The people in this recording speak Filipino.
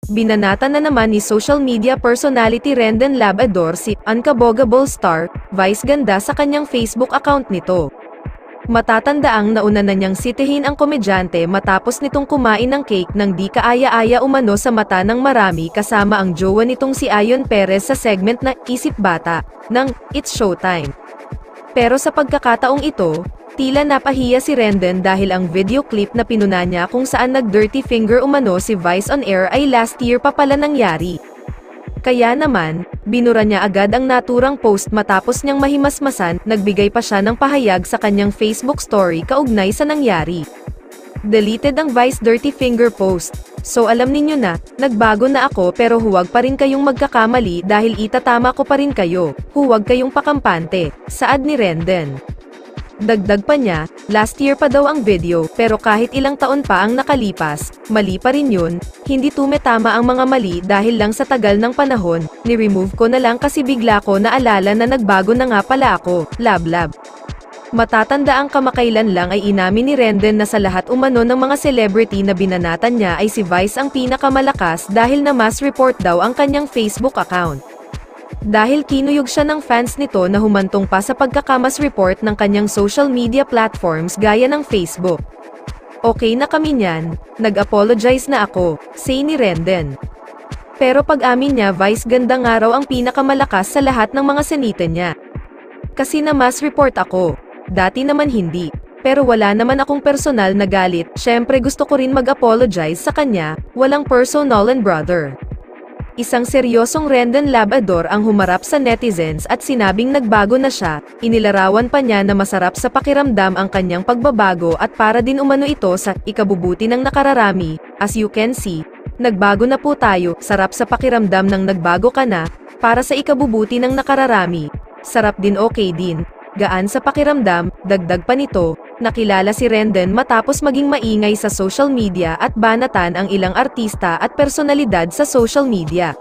Binanata na naman ni social media personality Rendon Labrador si Unkabogable Star, Vice ganda sa kanyang Facebook account nito. Matatandaang nauna na niyang sitihin ang komedyante matapos nitong kumain ng cake ng di kaaya-aya umano sa mata ng marami kasama ang jowa nitong si Ayon Perez sa segment na Isip Bata ng It's Showtime. Pero sa pagkakataong ito, tila napahiya si Rendon dahil ang video clip na pinuna niya kung saan nag-dirty finger umano si Vice on air ay last year pa pala nangyari. Kaya naman, binura niya agad ang naturang post matapos niyang mahimasmasan, nagbigay pa siya ng pahayag sa kanyang Facebook story kaugnay sa nangyari. Deleted ang Vice dirty finger post. So alam ninyo na, nagbago na ako pero huwag pa rin kayong magkakamali dahil itatama ko pa rin kayo, huwag kayong pakampante, saad ni Rendon. Dagdag pa niya, last year pa daw ang video, pero kahit ilang taon pa ang nakalipas, mali pa rin yun, hindi tumetama ang mga mali dahil lang sa tagal ng panahon, ni-remove ko na lang kasi bigla ko naalala na nagbago na nga pala ako, lablab. Matatanda ang kamakailan lang ay inamin ni Rendon na sa lahat umano ng mga celebrity na binanatan niya ay si Vice ang pinakamalakas dahil na mass report daw ang kanyang Facebook account. Dahil kinuyog siya ng fans nito na humantong pa sa pagkakamas report ng kanyang social media platforms gaya ng Facebook. Okay na kami niyan, nag-apologize na ako, say ni Rendon. Pero pag-amin niya Vice ganda nga raw ang pinakamalakas sa lahat ng mga sinita niya. Kasi na mass report ako. Dati naman hindi. Pero wala naman akong personal na galit, syempre gusto ko rin mag-apologize sa kanya, walang personal and brother. Isang seryosong Rendon Labrador ang humarap sa netizens at sinabing nagbago na siya, inilarawan pa niya na masarap sa pakiramdam ang kanyang pagbabago at para din umano ito sa ikabubuti ng nakararami, as you can see, nagbago na po tayo, sarap sa pakiramdam ng nagbago ka na, para sa ikabubuti ng nakararami, sarap din okay din. Gaan sa pakiramdam, dagdag pa nito, nakilala si Rendon matapos maging maingay sa social media at banatan ang ilang artista at personalidad sa social media.